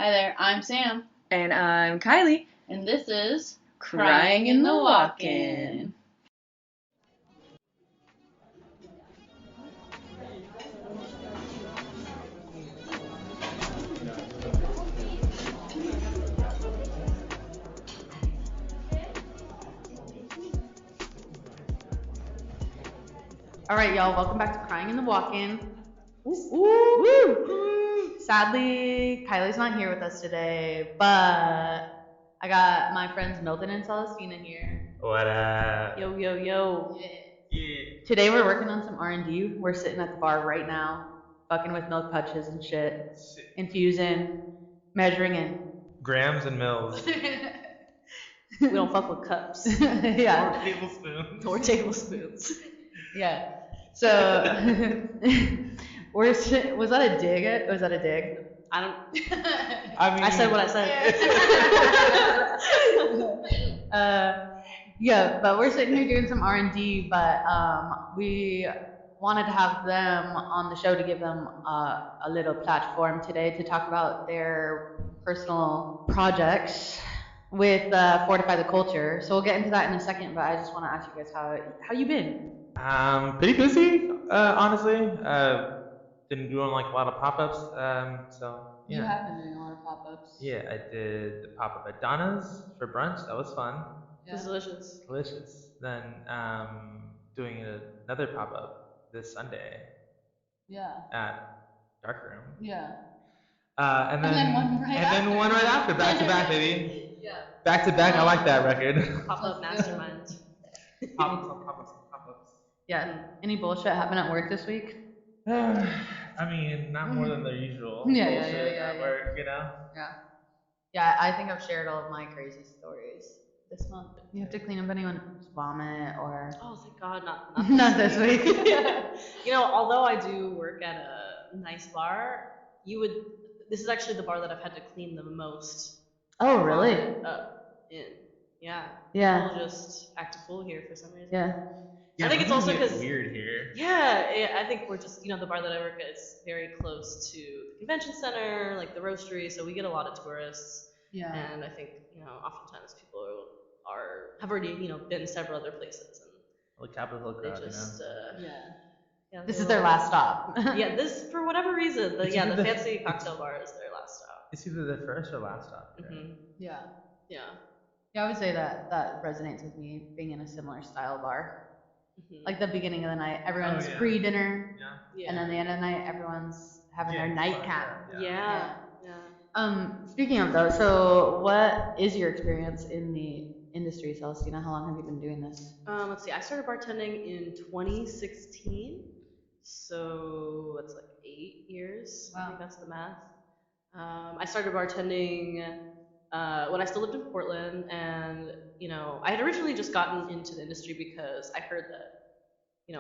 Hi there, I'm Sam. And I'm Kylie. And this is Crying in the Walk-In. All right, y'all, welcome back to Crying in the Walk-In. Woo! Sadly, Kylie's not here with us today, but I got my friends Milton and Celestina here. What up? Yo. Yeah. Today we're working on some R&D. We're sitting at the bar right now, fucking with milk punches and shit, infusing, measuring in Grams and mils. We don't fuck with cups. Yeah. Or tablespoons. Or tablespoons. Yeah. So was that a dig? Was that a dig? I don't. I mean, I said what I said. Yeah, but we're sitting here doing some R&D, but we wanted to have them on the show to give them a little platform today to talk about their personal projects with Fortify the Culture. So we'll get into that in a second, but I just want to ask you guys how you been? Pretty busy, honestly. Been doing like a lot of pop-ups. So yeah. You have been doing a lot of pop-ups. Yeah, I did the pop-up at Donna's for brunch. That was fun. It was delicious. Delicious. Then doing another pop-up this Sunday. Yeah. At Darkroom. Yeah. And then one right after, back to back, baby. Yeah. Back to back. I like that record. Pop-up mastermind. Pop-ups. Yeah. Any bullshit happen at work this week? I mean, not more than the usual bullshit at work, you know? Yeah, I think I've shared all of my crazy stories this month. You have to clean up anyone's vomit or... Oh, thank God, not not this week. You know, although I do work at a nice bar, this is actually the bar that I've had to clean the most. Oh, really? Yeah. Yeah. People just act a fool here for some reason. Yeah. I think it's also because weird here. Yeah, I think we're just the bar that I work at is very close to the convention center, like the roastery, so we get a lot of tourists. Yeah. And I think oftentimes people have already been several other places and the Capitol crowd, just yeah. This is their last stop. Yeah, this for whatever reason, the fancy cocktail bar is their last stop. It's either their first or last stop. Right? Mm-hmm. Yeah. Yeah. Yeah, I would say that resonates with me being in a similar style bar. Mm-hmm. Like the beginning of the night, everyone's pre-dinner, and then the end of the night, everyone's having their nightcap. Yeah. Speaking of those, so what is your experience in the industry, Celestina? How long have you been doing this? Let's see. I started bartending in 2016, so that's like 8 years. Wow. I think that's the math. I started bartending when I still lived in Portland, and I had originally just gotten into the industry because I heard that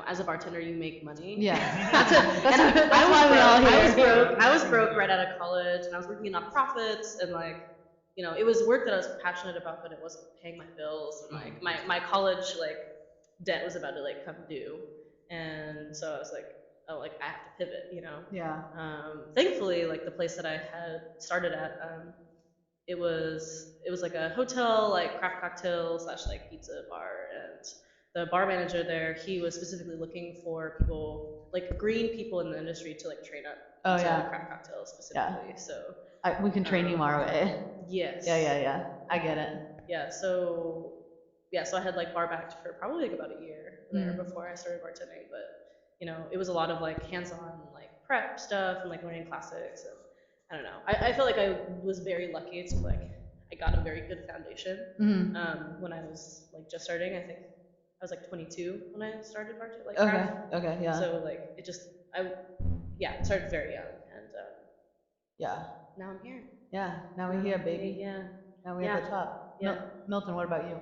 as a bartender you make money. Yeah, that's why we all here. I was broke right out of college, and I was working in nonprofits, and it was work that I was passionate about, but it wasn't paying my bills, and my college debt was about to come due, and so I was like, oh, I have to pivot, Yeah. Thankfully, the place that I had started at, it was like a hotel, craft cocktail / pizza bar, and the bar manager there, he was specifically looking for people, green people in the industry to train up into craft cocktails specifically. Yeah. So we can train you our way. Yes. Yeah. I get it. Yeah. So I had bar backed for probably about a year there before I started bartending, but it was a lot of hands-on prep stuff and learning classics, and I don't know. I feel like I was very lucky to I got a very good foundation when I was just starting. I think I was 22 when I started bartending. Okay, yeah. So I started very young, and now I'm here. Yeah, now we're here, baby. Yeah. Now we're at the top. Yeah. Milton, what about you?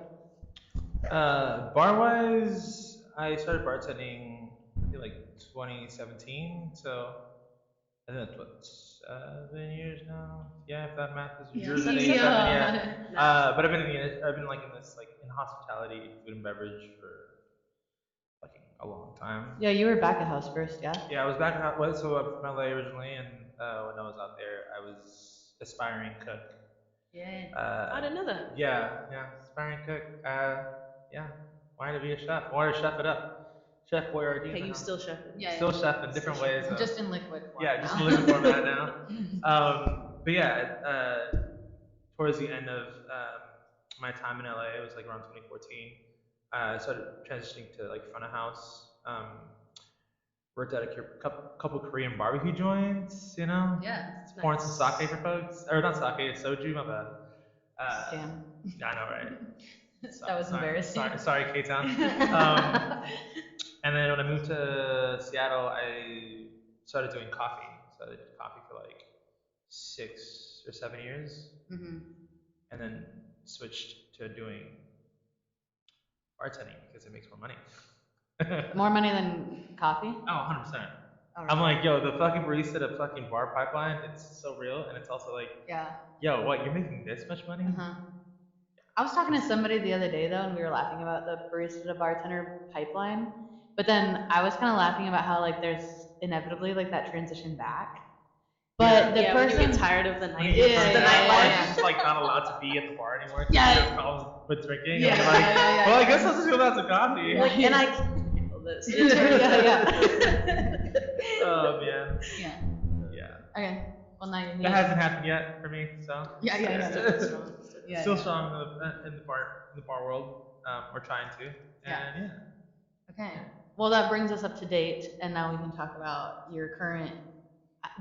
Bar-wise, I started bartending I think 2017, so I think that's what 7 years now. Yeah, if that math is yours. But I've been in this in hospitality, food and beverage for a long time. Yeah, you were back at house first, yeah. Yeah, I was back at house. So I'm from LA originally, and when I was out there, I was aspiring cook. Yeah. I didn't know that. Yeah, aspiring cook. Yeah, wanted to be a chef. Wanted to chef it up. Chef Boyardee in Hey, the you house. still chefing? Yeah. Still chef in different ways though. Just in liquid form. Yeah, just now. in liquid format now. But yeah, towards the end of my time in LA, it was like around 2014. I started transitioning to like front of house. Worked at a couple Korean barbecue joints, you know. Yeah. Pouring some sake for folks, or not sake, soju. My bad. Damn. Yeah, I know, right? That was embarrassing. Sorry, K-Town. And then when I moved to Seattle, I started doing coffee. So I did coffee for like 6 or 7 years, hmm and then switched to doing bartending because it makes more money. More money than coffee? Oh, 100%. Oh, I'm really? like, yo, the fucking barista at a fucking bar pipeline, it's so real, and it's also like, Yeah. yo, what, you're making this much money? Uh-huh. I was talking to somebody the other day though, and we were laughing about the barista to bartender pipeline. But then I was kind of laughing about how like there's inevitably like that transition back. But the Yeah, person, when you get tired of the When night, you get Yeah, tired the of yeah, that, yeah, or nightlife. yeah. you're just like not allowed to be at the bar anymore because Yeah. you have problems with drinking. Yeah, And you're like, yeah, well, I yeah. guess I'll just go back to coffee. Yeah. Like, and I can't handle this. Yeah. Oh man. Yeah. Yeah. Okay. Well, now you're That here. hasn't happened yet for me, so. Yeah, yeah, yeah. Still going strong. Yeah, Still yeah. strong in the bar world. We're trying to, and yeah. Okay. Well, that brings us up to date, and now we can talk about your current.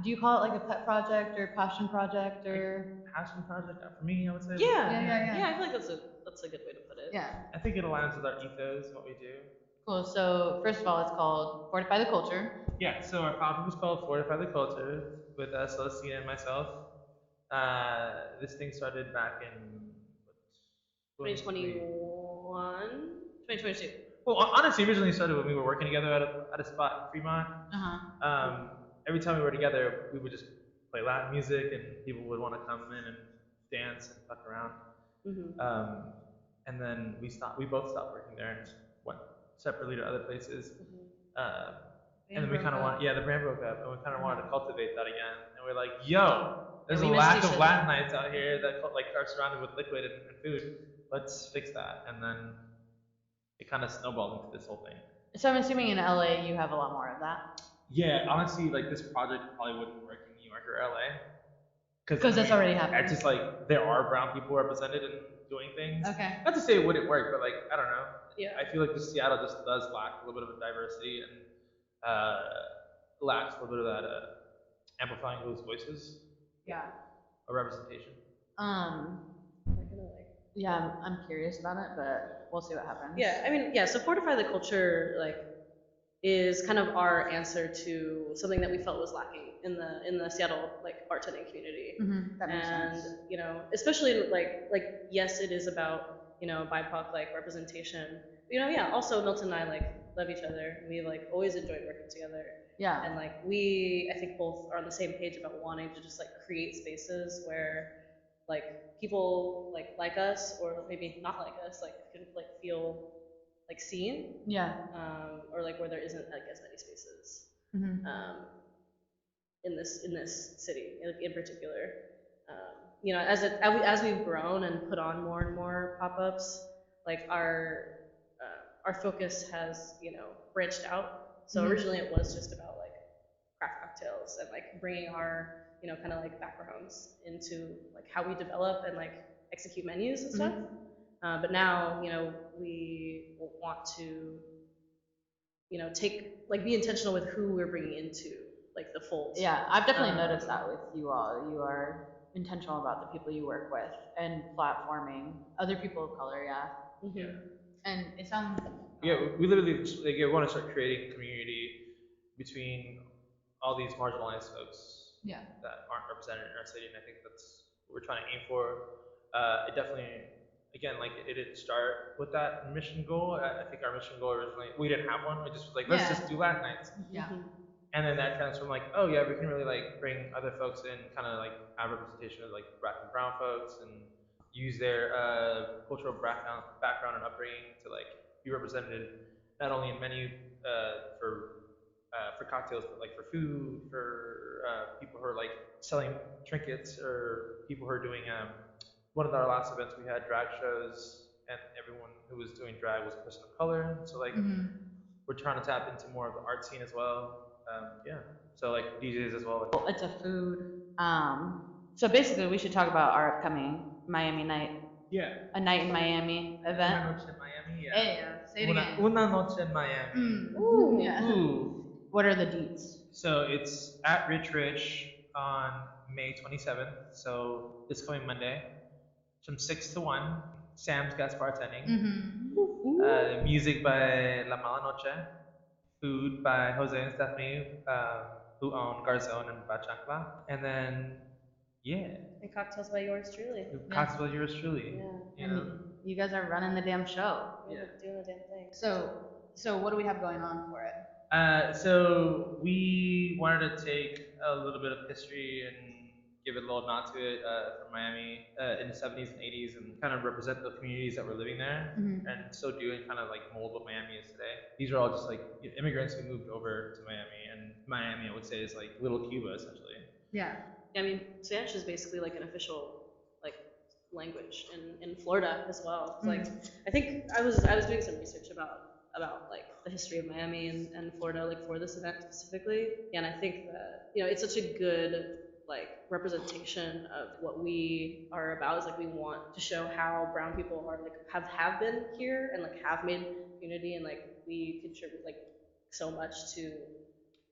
Do you call it like a pet project or passion project or? Passion project for me, I would say. Yeah, I feel like that's a good way to put it. Yeah. I think it aligns with our ethos and what we do. Cool. So first of all, it's called Fortify the Culture. Yeah, so our project is called Fortify the Culture with Celestina and myself. This thing started back in 2022. Well, honestly, originally started when we were working together at a spot in Fremont. Uh-huh. Every time we were together, we would just play Latin music, and people would want to come in and dance and fuck around. And then we both stopped working there and went separately to other places. Um, and then we kind of the brand broke up, and we kind of wanted to cultivate that again. And we're like, yo, there's a lack of Latin nights out here that like are surrounded with liquid and food. Let's fix that. And then it kind of snowballed into this whole thing. So I'm assuming in LA you have a lot more of that. Yeah, honestly, like this project probably wouldn't work in New York or LA. Because that's already happening. It's just like there are brown people represented and doing things. Okay. Not to say it wouldn't work, but like I don't know. Yeah. I feel like the Seattle just does lack a little bit of diversity and lacks a little bit of that amplifying those voices. Yeah. Or representation. Yeah, I'm curious about it, but we'll see what happens. Yeah, I mean, yeah. So Fortify the Culture, like, is kind of our answer to something that we felt was lacking in the Seattle like bartending community. That makes sense. And you know, especially like yes, it is about BIPOC like representation. Yeah. Also, Milton and I like love each other. We like always enjoyed working together. Yeah. And like we, I think both are on the same page about wanting to just like create spaces where like people like us or maybe not like us like can like feel like seen. Yeah. Or like where there isn't like as many spaces. In this city in particular. As we've grown and put on more and more pop-ups, like our focus has branched out. So originally it was just about like craft cocktails and like bringing our kind of like backgrounds into like how we develop and like execute menus and stuff. But now we want to be intentional with who we're bringing into like the fold. Yeah, I've definitely noticed that with you all. You are intentional about the people you work with and platforming other people of color. Yeah. And it sounds. Yeah, we literally want to start creating community between all these marginalized folks. Yeah. That aren't represented in our city, and I think that's what we're trying to aim for. It definitely, again, like it didn't start with that mission goal. I think our mission goal originally, we didn't have one. We just was like, let's just do Latin nights. Yeah. And then that transformed like, oh yeah, we can really like bring other folks in, kind of like have representation of like black and brown folks, and use their cultural background and upbringing to like be represented not only in menu for for cocktails, but like for food, for people who are like selling trinkets, or people who are doing one of our last events we had drag shows, and everyone who was doing drag was a person of color. So like we're trying to tap into more of the art scene as well. Yeah. So like DJs as well. Like, It's a food. So basically, we should talk about our upcoming Miami night. yeah. A night in Miami event. Una noche en Miami. Yeah. Hey, say it again. Una noche en Miami. Ooh. Yeah. Ooh. What are the deets? So it's at Rich Rich on May 27th. So this coming Monday, from 6 to 1. Sam's guest bartending. Music by La Mala Noche. Food by Jose and Stephanie, who own Garzon and Bachancla. And then, yeah. And cocktails by yours truly. Cocktails by yours truly. Yeah. And you guys are running the damn show. We're doing the damn thing. So what do we have going on for it? So we wanted to take a little bit of history and give it a little nod to it from Miami in the 70s and 80s, and kind of represent the communities that were living there, and so doing kind of like mold what Miami is today. These are all just like immigrants who moved over to Miami, and Miami I would say is like little Cuba essentially. Yeah. I mean, Spanish is basically like an official like language in Florida as well. It's like I think I was doing some research about like the history of Miami and Florida, like for this event specifically. Yeah, and I think that it's such a good like representation of what we are about. Is like we want to show how brown people are like have been here and like have made community, and like we contribute like so much to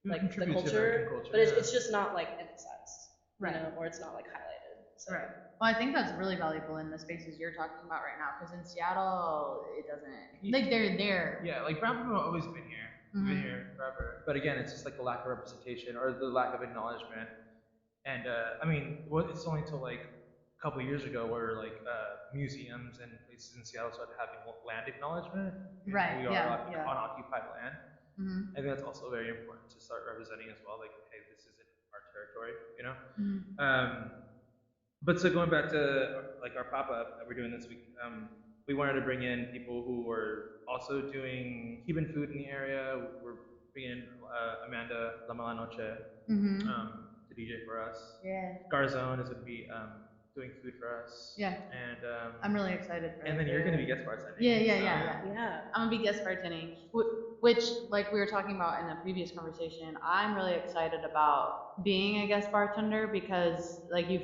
like the culture, but it's just not like emphasized, Right. or it's not like highlighted. So. Right. Well, I think that's really valuable in the spaces you're talking about right now, because in Seattle, it doesn't, like they're there. Yeah, like brown people have always been here. Been here forever. But again, it's just like the lack of representation or the lack of acknowledgement. And I mean, it's only until like a couple of years ago where like museums and places in Seattle started having land acknowledgement. Right. We are unoccupied land. Mm-hmm. I think that's also very important to start representing as well. Like, hey, this isn't our territory, But so going back to like our pop-up that we're doing this week, we wanted to bring in people who were also doing Cuban food in the area. We're bringing in Amanda La Mala Noche to DJ for us. Yeah. Garzon is going to be doing food for us. Yeah. And I'm really excited for it. And then you're going to be guest bartending. Yeah. I'm gonna be guest bartending, which, like we were talking about in a previous conversation, I'm really excited about being a guest bartender because, like, you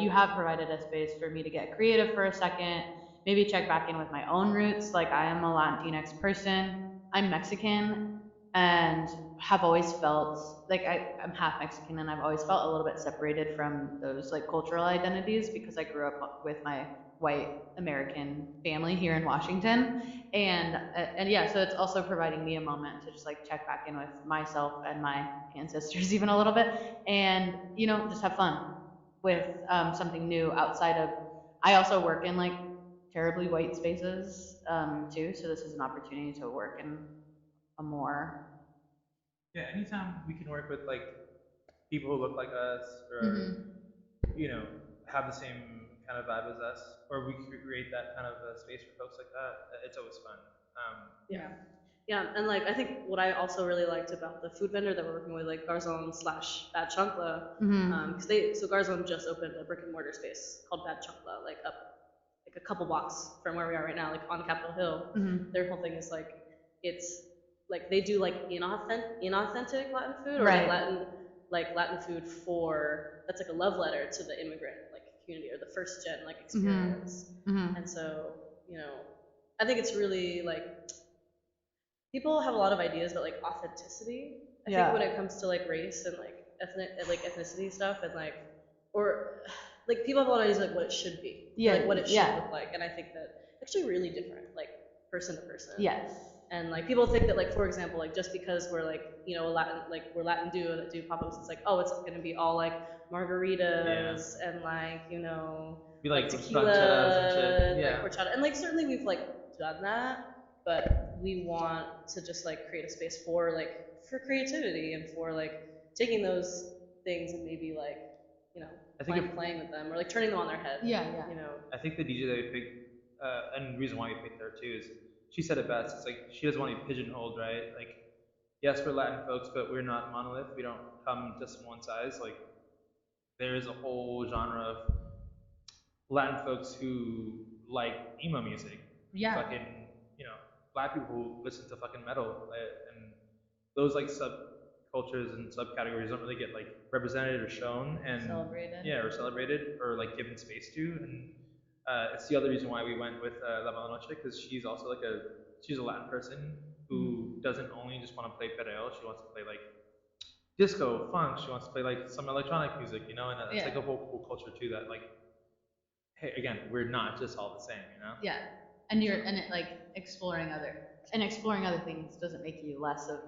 have provided a space for me to get creative for a second, maybe check back in with my own roots. Like, I am a Latinx person. I'm Mexican and have always felt like I'm half Mexican, and I've always felt a little bit separated from those like cultural identities because I grew up with my white American family here in Washington, and yeah, so it's also providing me a moment to just like check back in with myself and my ancestors even a little bit, and just have fun with something new outside of. I also work in like terribly white spaces too, so this is an opportunity to work in a more. Yeah, anytime we can work with like people who look like us, or have the same kind of vibe as us, or we create that kind of a space for folks like that, it's always fun. Yeah, and like I think what I also really liked about the food vendor that we're working with, like Garzon / Bad Chunkla, because Garzon just opened a brick and mortar space called Bad Chunkla, like up like a couple blocks from where we are right now, like on Capitol Hill. Their whole thing is like it's like they do like inauthentic Latin food, or like Latin food that's like a love letter to the immigrant like community or the first gen like experience. And so I think it's really like people have a lot of ideas about like authenticity. I think when it comes to like race and like ethnicity stuff, and like people have a lot of ideas like what it should be, like what it should look like, and I think that actually really different, like person to person. Yes. And like people think that like, for example, like just because we're like we're Latin duo that do pop-ups, it's like, oh, it's gonna be all like margaritas and like be like tequila and like horchata, and like certainly we've like done that, but we want to just like create a space for creativity and for like taking those things and maybe like playing with them or like turning them on their head. I think the DJ that we picked, and the reason why we picked her too is she said it best. It's like she doesn't want to be pigeonholed, right? Like yes, we're Latin folks, but we're not monolith. We don't come just in one size. Like there is a whole genre of Latin folks who like emo music. Yeah. Fucking, you know, black people who listen to fucking metal, and those like subcultures and subcategories don't really get like represented or shown and Celebrated. Yeah, or celebrated or like given space to. And it's the other reason why we went with La Malanoche, because she's also like she's a Latin person who doesn't only just want to play perreo. She wants to play like disco, funk. She wants to play like some electronic music, you know, and that's like a whole cool culture too. That like, hey, again, we're not just all the same, you know. Yeah, and exploring other things doesn't make you less of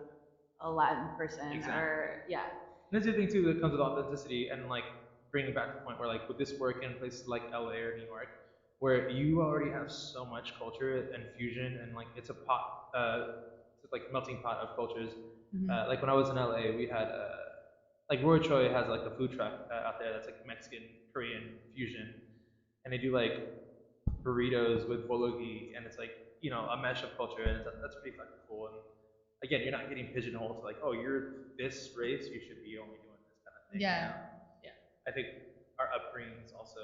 a Latin person Exactly. or yeah. And that's the thing too that comes with authenticity and like bringing back the point where like would this work in places like LA or New York, where you already have so much culture and fusion and like it's a pot, it's like melting pot of cultures. Like when I was in LA, we had like Roy Choi has like a food truck out there that's like Mexican Korean fusion, and they do like burritos with bulgogi, and it's like you know a mesh of culture, and that's pretty fucking cool. And again, you're not getting pigeonholed to like, oh, you're this race, you should be only doing this kind of thing. Yeah. You know? Yeah. I think our upbringings also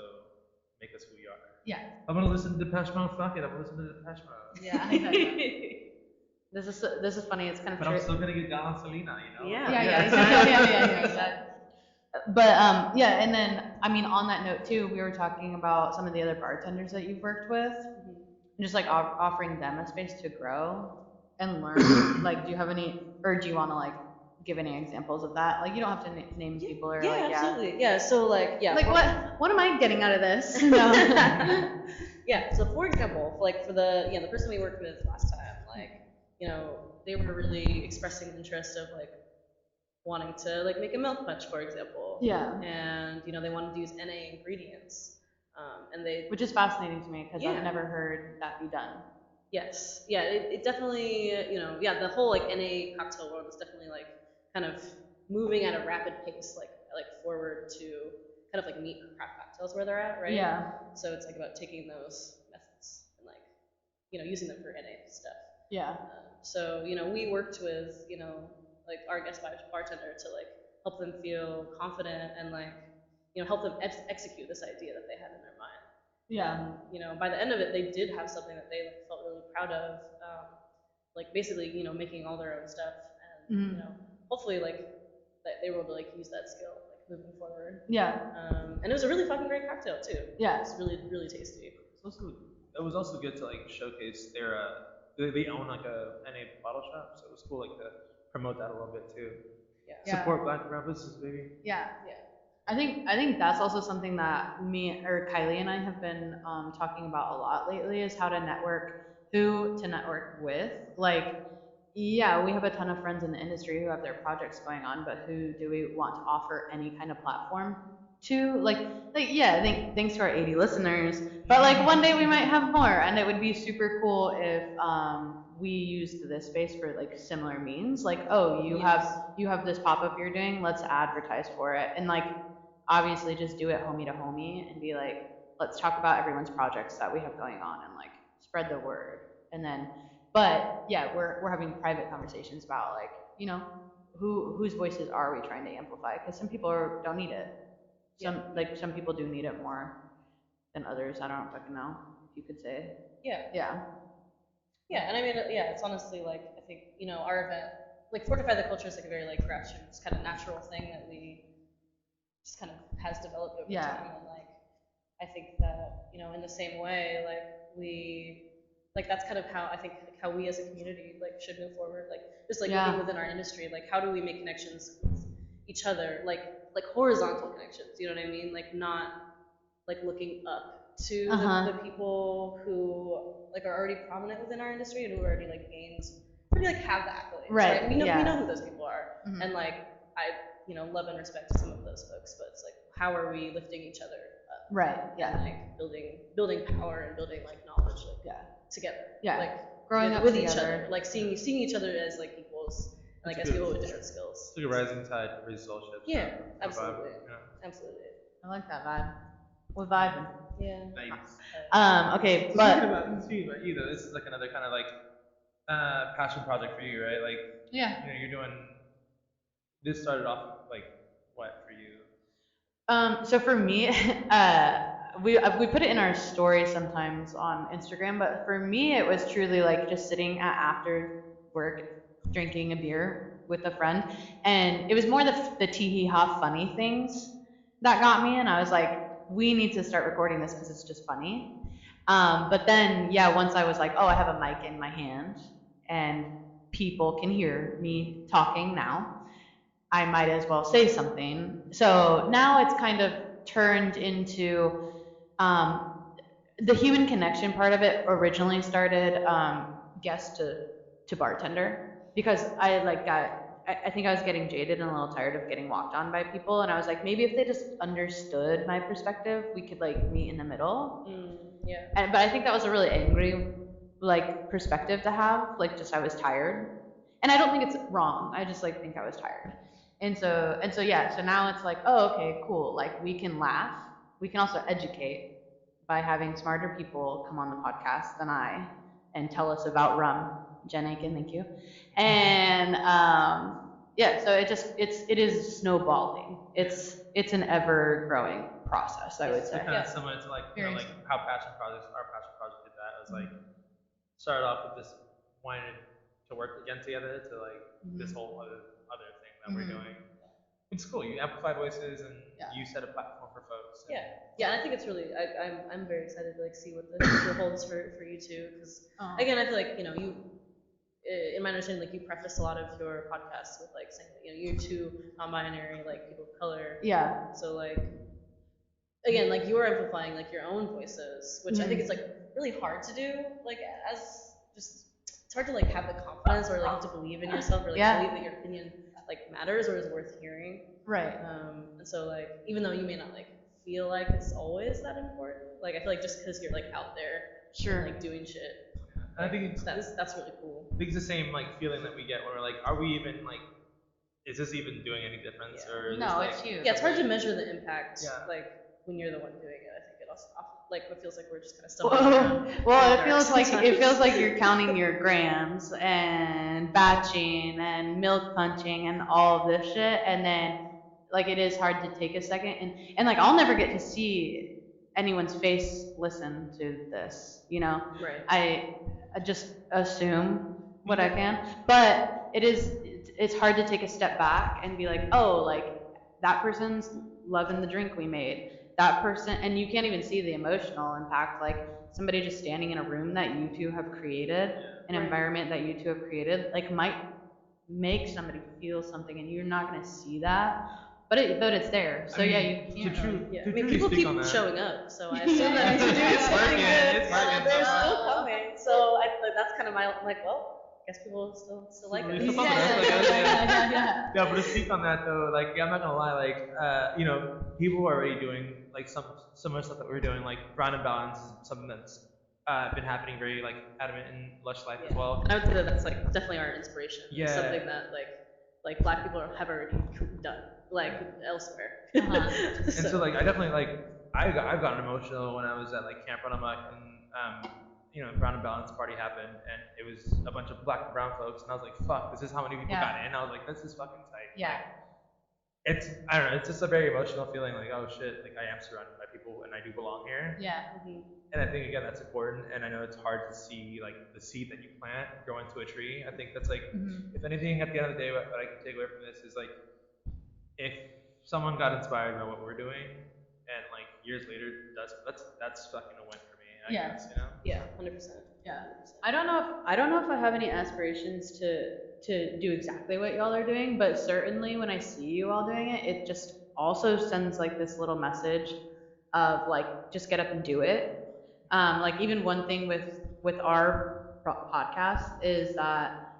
make us who we are. Yeah. I'm gonna listen to Depeche Mode. Fuck it, I'm gonna listen to Depeche Mode. Yeah, I know that. This is funny. It's kind of But true. I'm still gonna get down on Selena, you know. Yeah. Yeah. But yeah, and then I mean, on that note too, we were talking about some of the other bartenders that you've worked with, and just like offering them a space to grow and learn. Like, do you have any, or do you want to like give any examples of that? Like, you don't have to name people or like absolutely. Yeah. So like Like what am I getting out of this? No. Yeah. So for example, like for the person we worked with last time, like they were really expressing interest of like wanting to like make a milk punch, for example. Yeah. And they wanted to use NA ingredients, and which is fascinating to me because Yeah. I've never heard that be done. Yes. Yeah. It definitely the whole like NA cocktail world is definitely like kind of moving at a rapid pace, like forward to kind of like meet craft cocktails where they're at, right? Yeah. So it's like about taking those methods and like using them for NA stuff. Yeah. So we worked with like our guest bartender to like help them feel confident and like help them execute this idea that they had in their mind. Yeah. And by the end of it, they did have something that they like, felt really proud of, like basically making all their own stuff, and hopefully like that they were able to like use that skill like moving forward. Yeah. And it was a really fucking great cocktail too. Yeah. It's really really tasty. It was also good to like showcase their they own like a NA bottle shop, so it was cool like to promote that a little bit too. Yeah. Support black businesses, baby. Yeah. I think that's also something that me or Kylie and I have been talking about a lot lately is how to network, who to network with. Like, yeah, we have a ton of friends in the industry who have their projects going on, but who do we want to offer any kind of platform to? Like yeah, I think thanks to our 80 listeners, but like one day we might have more, and it would be super cool if we used this space for like similar means. Like, oh, you have this pop-up you're doing, let's advertise for it, and like obviously just do it homie to homie and be like, let's talk about everyone's projects that we have going on and like spread the word. And then but yeah, we're having private conversations about like whose voices are we trying to amplify, because some people don't need it. Some people do need it more than others. I don't fucking know if you could say. Yeah, and I mean, it's honestly like I think our event, like Fortify the Culture, is like a very like grassroots kind of natural thing that we just kind of has developed over time, and like I think that in the same way, like that's kind of how I think like, how we as a community like should move forward, like just like looking within our industry, like how do we make connections with each other, like horizontal connections, you know what I mean, like not like looking up to the people who like are already prominent within our industry and who already like have the accolades, right? We know who those people are, and like I love and respect some of those folks, but it's like how are we lifting each other up, right? And like building power and building like knowledge, like together, like growing up with each other, like seeing each other as like equals, and, like as people with different skills. It's like a rising tide raises all ships. Yeah, absolutely. Absolutely. I like that vibe. We're vibing. Yeah. Nice. Okay, so but speaking about you though, this is like another kind of like passion project for you, right? Like, Yeah. you know, you're doing. This started off like what for you? So for me, we put it in our story sometimes on Instagram, but for me it was truly like just sitting at after work drinking a beer with a friend, and it was more the tee hee ha funny things that got me, and I was like, we need to start recording this because it's just funny. But then yeah, once I was like, oh, I have a mic in my hand and people can hear me talking now, I might as well say something. So now it's kind of turned into um, the human connection part of it originally started guest to bartender because I like I think I was getting jaded and a little tired of getting walked on by people, and I was like, maybe if they just understood my perspective, we could like meet in the middle. Yeah. But I think that was a really angry like perspective to have, like just I was tired. And I don't think it's wrong. I just like think I was tired. And so yeah, so now it's like, oh, okay, cool. Like we can laugh. We can also educate by having smarter people come on the podcast than I and tell us about rum. Jen Aiken, thank you. And yeah, so it is snowballing. It's an ever growing process, I would So say. kind of similar to like you know, Very like how our passion project did that. It was like started off with this wanting to work again together to like this whole other thing that we're doing. It's cool. You amplify voices and you set a platform for folks. Yeah, yeah, and I think it's really I'm very excited to like see what the future holds for you too, because again I feel like you know you in my understanding like you preface a lot of your podcasts with like saying that you know you're too non-binary like people of color. Yeah. So like again like you're amplifying like your own voices, which I think is like really hard to do like as just it's hard to like have the confidence or like to believe in yourself or like believe that your opinion like matters or is worth hearing. Right. And so like even though you may not like feel like it's always that important, like I feel like just because you're like out there and like doing shit, I think it's that's really cool. I think it's the same like feeling that we get when we're like, are we even like, is this even doing any difference or is No, this, like, it's huge. Yeah, it's hard to measure the impact Yeah. like when you're the one doing it. I think it also often, like it feels like we're just kind of stumbling around. Well, in the dark it feels sometimes. like you're counting your grams and batching and milk punching and all of this shit, and then like it is hard to take a second and like I'll never get to see anyone's face listen to this, you know. Right. I just assume what I can, but it's hard to take a step back and be like, oh, like that person's loving the drink we made. That person, and you can't even see the emotional impact, like somebody just standing in a room that you two have created, an environment that you two have created, like might make somebody feel something, and you're not gonna see that, but it's there. So I mean, yeah, you can't. Yeah. to I mean, truly people speak keep on that. showing up, so I assume that means you're doing It's something working, good. it's working They're somehow. still coming, so like that's kind of my like well. I guess people still like We it. still fuck with us, I guess, Yeah. Yeah, but to speak on that though, like I'm not gonna lie, like you know, people are already doing like some similar stuff that we're doing, like Brown and Balance is something that's been happening very like adamant in Lush Life as well. And I would say that that's like definitely our inspiration. Yeah. It's something that like black people have already done like elsewhere. And so like I definitely like I've gotten emotional when I was at like Camp Run Amok and you know, Brown and Balance party happened and it was a bunch of black and brown folks and I was like, fuck, this is how many people got in. I was like, this is fucking tight. Yeah. Like, it's I don't know, it's just a very emotional feeling like, oh shit, like I am surrounded by people and I do belong here. Yeah. And I think again that's important and I know it's hard to see like the seed that you plant grow into a tree. I think that's like if anything at the end of the day what I can take away from this is like if someone got inspired by what we're doing and like years later that's fucking a win for me, I guess, you know? Yeah, 100%. Yeah. I don't know if I have any aspirations to do exactly what y'all are doing, but certainly when I see you all doing it, it just also sends like this little message of like just get up and do it. Like even one thing with our podcast is that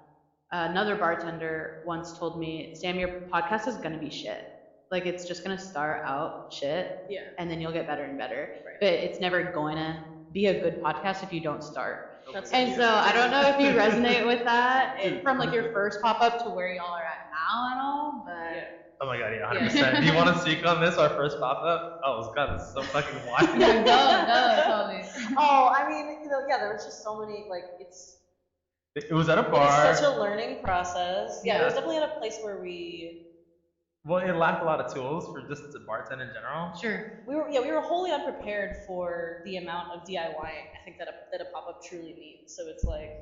another bartender once told me, Sam, your podcast is gonna be shit. Like it's just gonna start out shit, and then you'll get better and better. Right. But it's never going to be a good podcast if you don't start. That's And so I don't know if you resonate with that from like your first pop up to where y'all are at now at all, but. Oh my god, yeah, 100%. Do you want to speak on this, our first pop-up? Oh god, this is so fucking wild. Yeah, go, totally. Oh, I mean, you know, yeah, there was just so many, like, it's, It was at a It bar. was such a learning process. Yeah, Yeah. it was definitely at a place where we Well, it lacked a lot of tools for just to bartend in general. Sure. we were wholly unprepared for the amount of DIYing I think that a pop-up truly needs. So it's like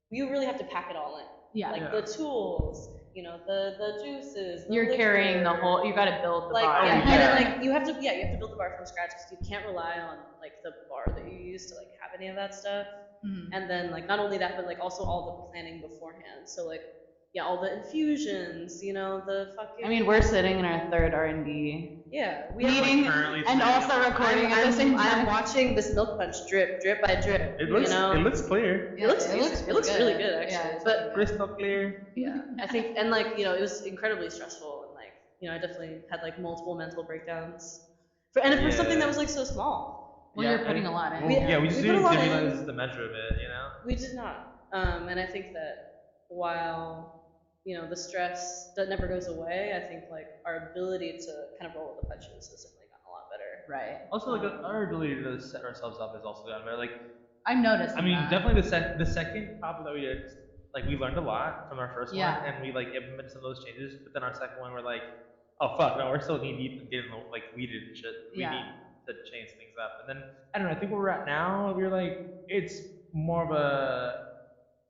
you really have to pack it all in. Yeah. Like the tools, the juices. The You're carrying the liquor. whole. You got to build the Like bar. Oh, yeah, yeah. and then like you have to build the bar from scratch because you can't rely on like the bar that you use to like have any of that stuff. Mhm. And then like not only that, but like also all the planning beforehand. So like yeah, all the infusions, the fucking. I mean, we're sitting in our third R&D yeah, we meeting currently and sitting also in- recording at the same I'm time. watching this milk punch drip by drip. It looks clear. It looks really good actually. Yeah, it's but Crystal clear. yeah, I think and like it was incredibly stressful and like I definitely had like multiple mental breakdowns. For something that was like so small. Well, you're putting a lot in. We just put a didn't lot in. realize the measure of it, We did not. And I think that while the stress that never goes away, I think like our ability to kind of roll with the punches has definitely gotten a lot better. Right. Also, like our ability to set ourselves up has also gotten better. Like, I noticed. I mean, that. definitely the second pop that we did, like we learned a lot from our first Yeah. one, and we like implemented some of those changes. But then our second one, we're like, oh fuck, no, we're still knee deep in getting like weeded and shit. We Yeah. need to change things up. And then I don't know. I think where we're at now, we're like, it's more of a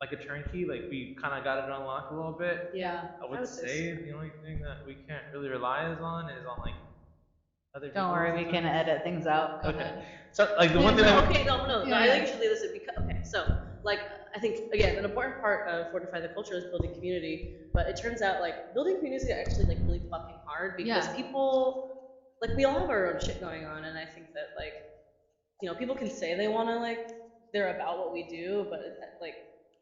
like a turnkey. Like we kind of got it unlocked a little bit. Yeah. I would say the only thing that we can't really rely on like other Don't worry, we can edit things out. Go Okay. ahead. So like the one thing that Okay, no. Yeah. I think you should leave this in because okay, so like I think again an important part of Fortify the Culture is building community, but it turns out like building community is actually like really fucking hard because Yeah. people like we all have our own shit going on, and I think that like people can say they want to like they're about what we do, but like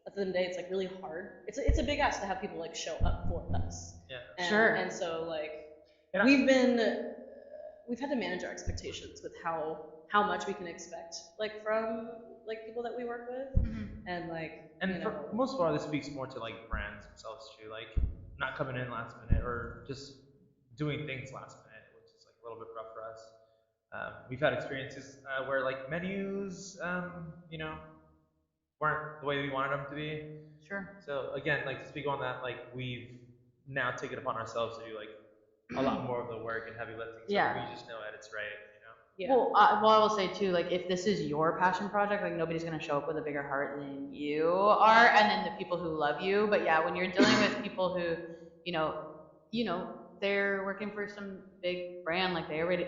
at the end of the day it's like really hard. It's a big ask to have people like show up for us. Yeah. Sure. And so like And we've had to manage our expectations with how much we can expect like from like people that we work with and like And for most of all, this speaks more to like brands themselves too, like not coming in last minute or just doing things last minute, which is like a little bit rough for us. We've had experiences where like menus, weren't the way we wanted them to be. Sure. So again, like to speak on that, like we've now taken upon ourselves to do like a lot more of the work and heavy lifting. So Yeah. we just know that it's right, yeah. Well, I will say too, like if this is your passion project, like nobody's gonna show up with a bigger heart than you are, and then the people who love you. But yeah, when you're dealing with people who, they're working for some big brand, like they already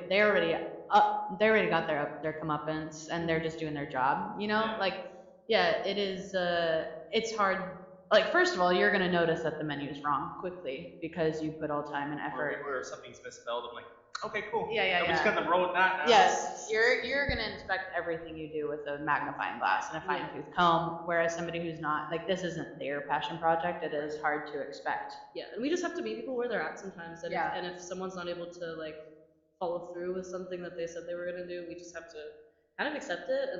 got their comeuppance, and they're just doing their job. Yeah. Like yeah, it is. It's hard. Like first of all, you're gonna notice that the menu is wrong quickly because you put all time and effort. Or something's misspelled. I'm like, okay, cool. Yeah. We just got to roll with that now. Yes, you're gonna inspect everything you do with a magnifying glass and a fine tooth comb, whereas somebody who's not like this isn't their passion project, it is hard to expect. Yeah, and we just have to meet people where they're at sometimes. And, Yeah. if someone's not able to like follow through with something that they said they were gonna do, we just have to kind of accept it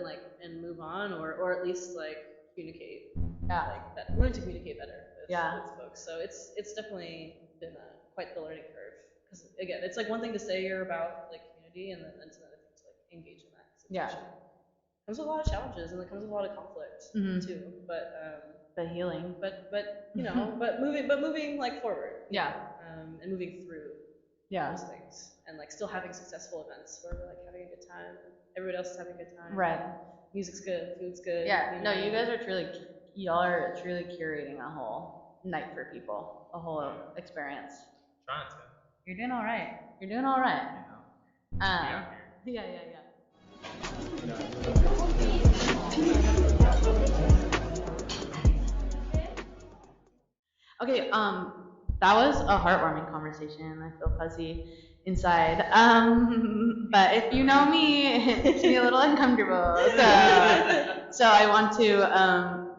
and move on, or at least like communicate. Yeah. Like learn to communicate better with folks. So it's definitely been quite the learning curve. Because again, it's like one thing to say you're about like community, and then it's another thing to like engage in that situation. It comes with a lot of challenges, and it comes with a lot of conflict too. But healing. But but moving like forward. Yeah. And moving through those things, and like still having successful events where we're like having a good time, and everybody else is having a good time. Right. Music's good, food's good. Yeah. No, you guys are y'all are truly curating a whole night for people, a whole experience. Trying to. You're doing all right. You're doing all right. Yeah. Yeah. Okay, that was a heartwarming conversation. I feel fuzzy inside. But if you know me, it makes me a little uncomfortable. So I want to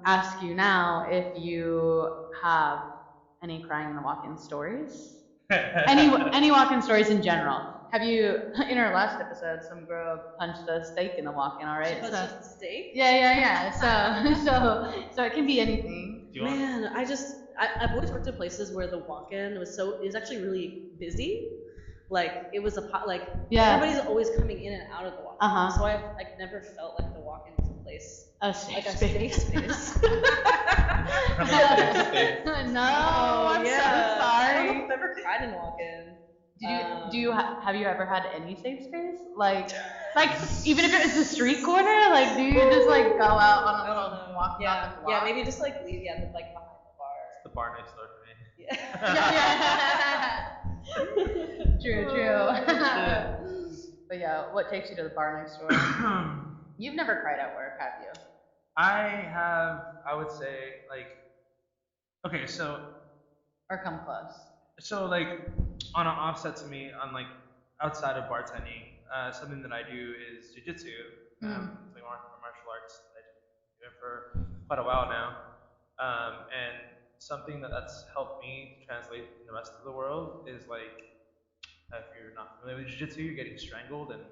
ask you now if you have any crying in the walk-in stories. Any walk-in stories in general. Have you, in our last episode, some girl punched a steak in the walk-in, all right? She punched a steak? Yeah. So it can be anything. Man, I've always worked in places where the walk-in is actually really busy. Like it was everybody's always coming in and out of the walk-in. Uh-huh. So I've never felt like the walk-in was place, A safe like a space. safe space. No, I'm so I don't know sorry. if I've ever cried in walk-in. Have you ever had any safe space? Like even if it was a street corner, like do you just like go out on a little walk down the block? Yeah, maybe just like leave, like behind the bar. It's the bar next door for me. Yeah. True. But yeah, what takes you to the bar next door? You've never cried at work, have you? I would say, like, okay, Or come close? so like, on an offset to me, on like, outside of bartending, something that I do is jujitsu. It's like martial arts that I've been doing for quite a while now. And something that's helped me translate in the rest of the world is like, if you're not familiar with jiu-jitsu, you're getting strangled and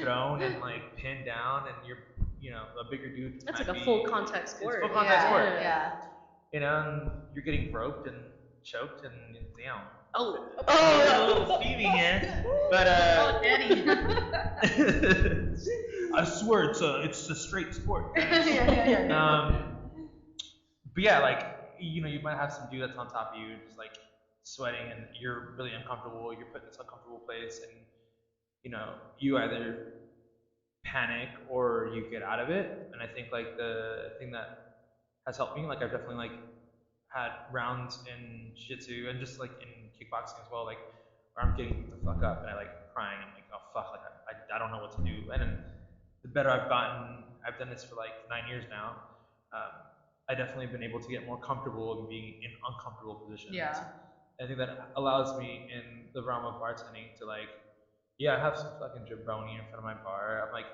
thrown and like pinned down, and you're a bigger dude. That's like a full contact sport. It's full contact sport. Yeah. And you're getting roped and choked and down. Oh, A little Stevie here, but Oh, Daddy. I swear it's a straight sport. Guys. Yeah. But yeah, like you might have some dude that's on top of you, just like sweating, and you're really uncomfortable. You're put in this uncomfortable place, and you either panic or you get out of it. And I think like the thing that has helped me, like I've definitely like had rounds in jiu-jitsu and just like in kickboxing as well, like where I'm getting beat the fuck up and I like crying and like, oh fuck, like I don't know what to do. And then the better I've gotten, I've done this for like 9 years now. I definitely been able to get more comfortable in being in uncomfortable positions. Yeah. I think that allows me in the realm of bartending to like, yeah, I have some fucking jabroni in front of my bar. I'm like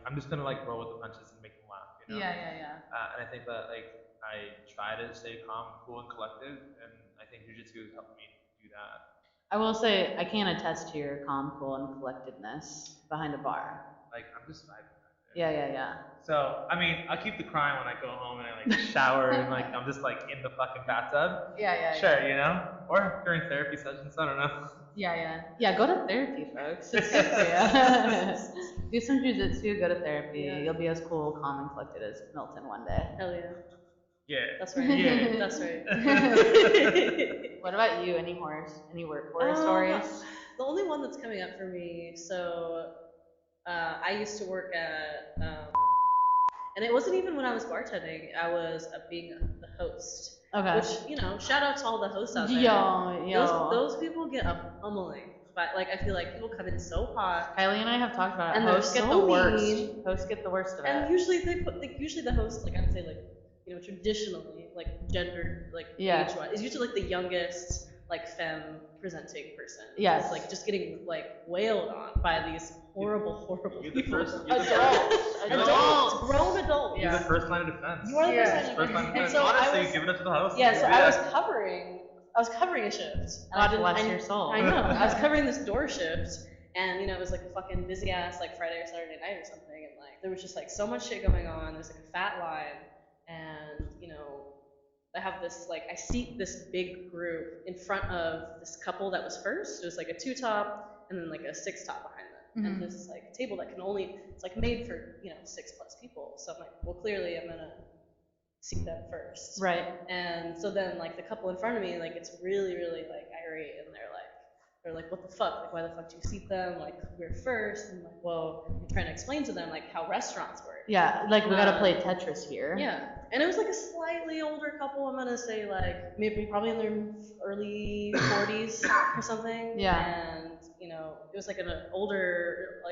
I'm just gonna like roll with the punches and make them laugh, Yeah. And I think that like I try to stay calm, cool, and collected, and I think jiu-jitsu has helped me do that. I will say I can attest to your calm, cool, and collectedness behind a bar. Like I'm just vibing back there. Yeah. So I mean, I'll keep the crying when I go home and I like shower and like I'm just like in the fucking bathtub. Yeah. Sure, or during therapy sessions. I don't know. Yeah, go to therapy, folks. It's good for you. Do some jujitsu, go to therapy. Yeah. You'll be as cool, calm, and collected as Milton one day. hell yeah. Yeah. That's right. Yeah. That's right. What about you? Any horror stories? The only one that's coming up for me, so I used to work at, and it wasn't even when I was bartending, I was being the host. Okay. Which, shout out to all the hosts out there. Yo. Those people get a pummeling. But like I feel like people come in so hot. Kylie and I have talked about it. And Hosts they're get so the worst. mean. Hosts get the worst of it. And usually usually the host, like I would say, like traditionally, like gender, like age-wise, is usually like the youngest, like femme presenting person. Yes. It's like just getting like wailed on by these horrible You're the people. first. Adults, grown adults. You're the first line of defense. You are the First line of And defense. so Honestly, give it up to the host. Yeah, so I was covering a shift. And God bless your soul. I know. I was covering this door shift, and it was like a fucking busy ass like Friday or Saturday night or something, and like there was just like so much shit going on. There's like a fat line, and I have this like I seat this big group in front of this couple that was first. It was like a 2-top and then like a 6-top behind them, and there's this like table that it's like made for 6+ people. So I'm like, well, clearly I'm gonna seat them first. Right. And so then like the couple in front of me, like it's really, really like irate, and they're like, what the fuck? Like, why the fuck do you seat them? Like, we're first. And I'm like, well, I'm trying to explain to them like how restaurants work. Yeah, like we gotta play Tetris here. Yeah. And it was like a slightly older couple, I'm gonna say like maybe probably in their early 40s or something. Yeah. And it was like an older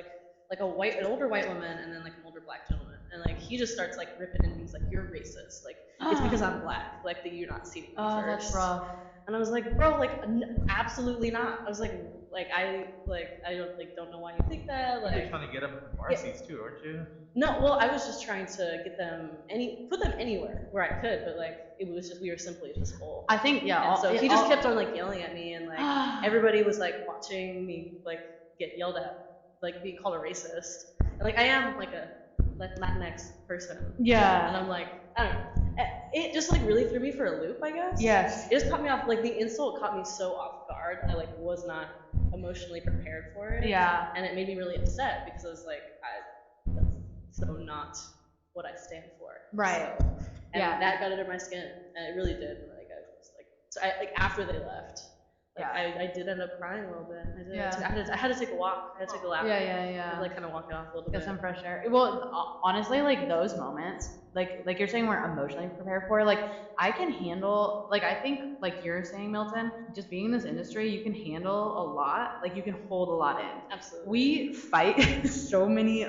an older white woman and then like an older black gentleman. And like he just starts like ripping and he's like, you're racist. Like it's because I'm black. Like that you're not seating me Oh, first. that's rough. And I was like, bro, like absolutely not. I was like I don't know why you think that. Like You're trying to get them in bar seats too, aren't you? no, well, I was just trying to get them put them anywhere where I could, but like it was just we were simply just full. I think And so he just kept on like yelling at me, and like everybody was like watching me like get yelled at, like being called a racist. And like I am like a Latinx person. Yeah. And I'm like, I don't know. It just like really threw me for a loop, I guess. Yes. It just caught me off, like the insult caught me so off guard. I like was not emotionally prepared for it. Yeah. And it made me really upset because I was like, so not what I stand for. Right. So, and Yeah. that got under my skin, and it really did. Like I was like, so I like after they left. Like I did end up crying a little bit. I did. Yeah. I had to take a walk. I had to take a lap. Yeah. I had to, like kind of walk it off a little Get bit. some fresh air. Well, honestly, like those moments, like you're saying, we're emotionally prepared for. Like I can handle, like I think, like you're saying, Milton, just being in this industry, you can handle a lot. Like you can hold a lot in. Absolutely. We fight so many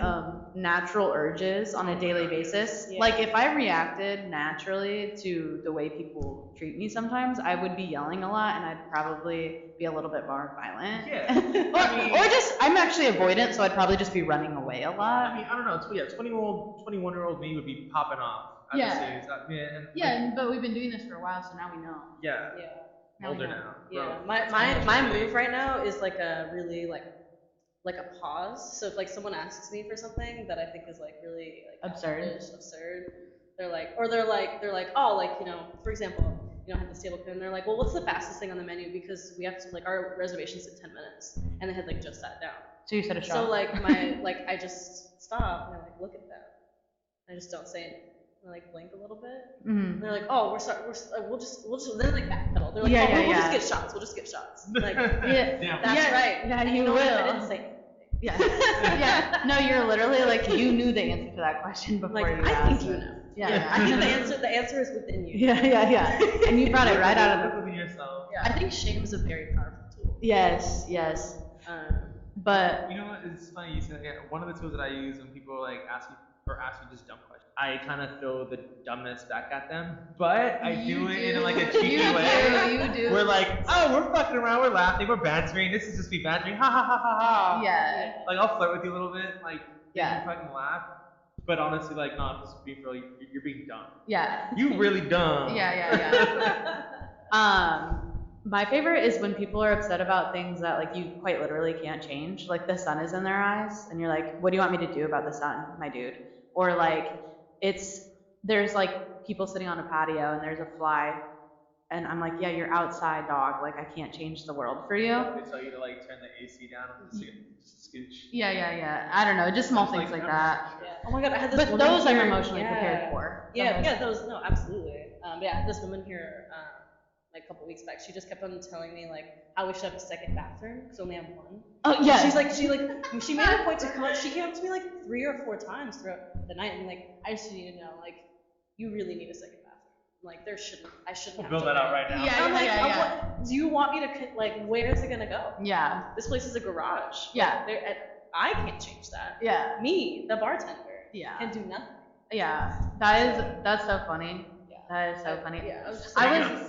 natural urges on a daily basis. Yeah. Like if I reacted naturally to the way people treat me sometimes, I would be yelling a lot and I'd probably be a little bit more violent. Yeah. or just, I'm actually avoidant, so I'd probably just be running away a lot. I mean, I don't know. 21-year-old me would be popping off. But we've been doing this for a while, so now we know. Yeah. Now we Older know. now. Yeah. Bro. My move right now is like a really like a pause. So if like someone asks me for something that I think is like really like Absurd. they're like, oh, like, you know, for example, you know, I had this table come and they're like, well, what's the fastest thing on the menu? Because we have to, like, our reservation's in 10 minutes. And they had like just sat down. So you said a shot. So like I just stop and I like look at them. I just don't say anything. I like blink a little bit. Mm-hmm. And they're like, oh, we'll just then like backpedal. They're like, we'll just get shots. We'll just get shots. Like, that's right. Yeah, and you will. I didn't say anything. Yeah. No, you're literally like, you knew the answer to that question before like, you I asked think you it. know. Yeah. I think the answer is within you. Yeah. And you brought it right out of the. Within yourself. Yeah. I think shame is a very powerful tool. Yes. But you know what? It's funny you said that. One of the tools that I use when people like ask me just dumb questions, I kind of throw the dumbness back at them, but I do it in like a cheeky way. You do. We're like, oh, we're fucking around, we're laughing, we're bantering. This is just me bantering, ha ha ha ha ha. Yeah. Like I'll flirt with you a little bit, like make Yeah. you fucking laugh. But honestly, like, no, just being real, you're being dumb. Yeah. You really dumb. Yeah. My favorite is when people are upset about things that like you quite literally can't change. Like the sun is in their eyes, and you're like, what do you want me to do about the sun, my dude? Or like there's like people sitting on a patio and there's a fly, and I'm like, yeah, you're outside, dog. Like I can't change the world for you. They tell you to like turn the AC down just a scooch. Yeah. I don't know, just small things like that. Yeah. Oh my god, I had this But woman those here. I'm emotionally prepared for. Those, no, absolutely. Yeah, I had this woman here like a couple weeks back. She just kept on telling me like how we should have a second bathroom because we only have one. Oh yeah. She made a point to come up. She came up to me like 3 or 4 times throughout the night and like, I just need to know, like, you really need a second bathroom. Like I shouldn't have build to that out right now. Yeah. Do you want me to like, where is it gonna go? Yeah. This place is a garage. Yeah. I can't change that. Yeah. Me, the bartender, can do nothing. Yeah. That's so funny. That is so funny. Yeah,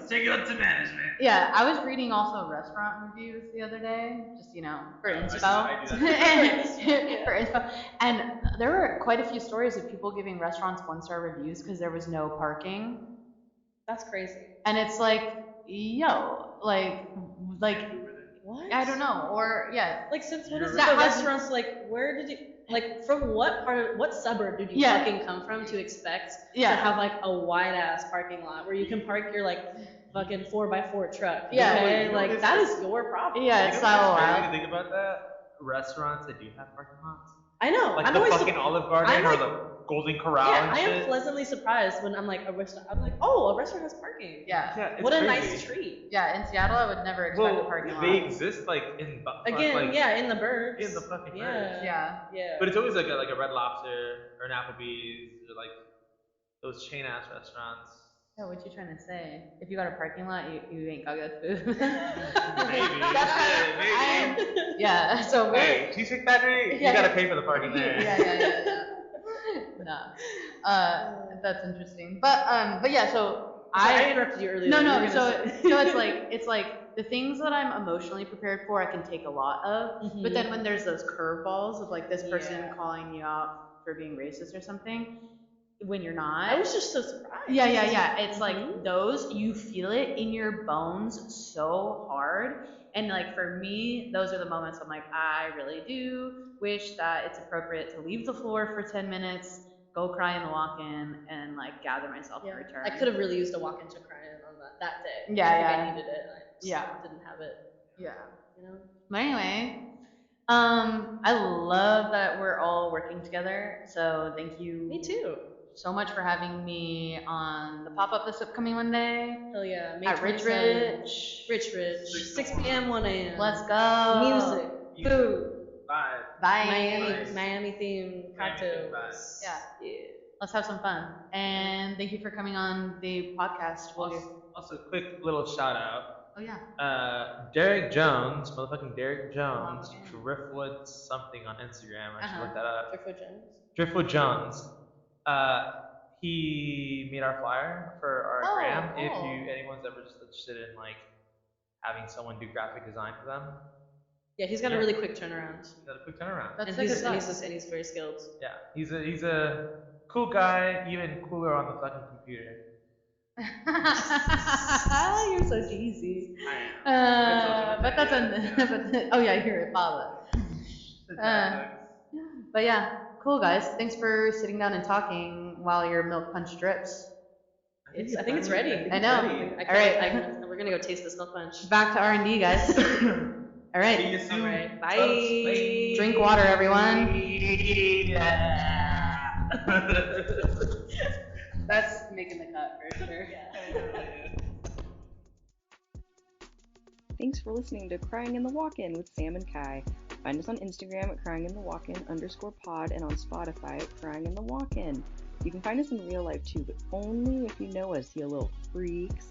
Take it up to management. Yeah, I was reading also restaurant reviews the other day, just for inspo. I do that. For inspo. And there were quite a few stories of people giving restaurants 1-star reviews because there was no parking. That's crazy. And it's like, yo, like what? I don't know, or yeah. Like since when is That the has- restaurants like? Where did you? Like, from what suburb did you fucking come from to expect to have like a wide ass parking lot where you can park your like fucking 4x4 truck? Yeah. Okay? Like that is your problem. Yeah, it's so crazy wild. to think about that. Restaurants that do have parking lots. I know. Like I'm the always fucking Olive Garden or the Golden Corral yeah, and I shit. am pleasantly surprised when I'm like a restaurant. I'm like, oh, a restaurant has parking. Yeah. It's What a crazy. nice treat. Yeah, in Seattle, I would never expect a parking lot. They exist like in Again, like, in the burbs. in the fucking burbs. Yeah. Yeah. But it's always like a Red Lobster or an Applebee's or like those chain ass restaurants. Yeah, what you trying to say? If you got a parking lot, you ain't got good food. Maybe. Yeah. So we're. Hey, Cheesecake Factory, you gotta pay for the parking there. Yeah. No. That's interesting. But yeah. So I interrupted you earlier. No. So it's like the things that I'm emotionally prepared for, I can take a lot of. But then when there's those curveballs of like this person calling you out for being racist or something, when you're not. I was just so surprised. Yeah. It's like those, you feel it in your bones so hard. And like for me, those are the moments I'm like, I really do wish that it's appropriate to leave the floor for 10 minutes, go cry in the walk-in, and like gather myself and return. I could have really used a walk-in to cry in on that day. Yeah. I needed it. And I just didn't have it. Yeah. You know. But anyway, I love that we're all working together. So thank you. Me too. So much for having me on the pop-up this upcoming Monday. Hell yeah. May At Rich 27th. Rich. Rich. 6 p.m., 1 a.m. Let's go. Music, food, Bye. Bye. Miami themed cocktails. Yeah. Yeah. Let's have some fun. And thank you for coming on the podcast. Also, quick little shout out. Oh yeah. Derek Jones, motherfucking Derek Jones, Oh, okay. Driftwood something on Instagram. I should look that up. Driftwood Jones. Driftwood Jones. He made our flyer for our gram. Cool. If anyone's ever just interested in like having someone do graphic design for them. Yeah, he's got a really quick turnaround. He's got a quick turnaround. That's And sick he's, as and, fuck. he's very skilled. Yeah, he's a cool guy, even cooler on the fucking computer. You're so cheesy. I am. But that's oh yeah, you're a father. But yeah, cool guys. Thanks for sitting down and talking while your milk punch drips. I think it's ready. I know. All right. We're gonna go taste this milk punch. Back to R&D, guys. All right. See you soon. All right. Bye. Drink water, everyone. That's making the cut for sure. Thanks for listening to Crying in the Walk-In with Sam and Kai. Find us on Instagram at cryinginthewalkin_pod and on Spotify at Crying in the Walk-In. You can find us in real life too, but only if you know us, you little freaks.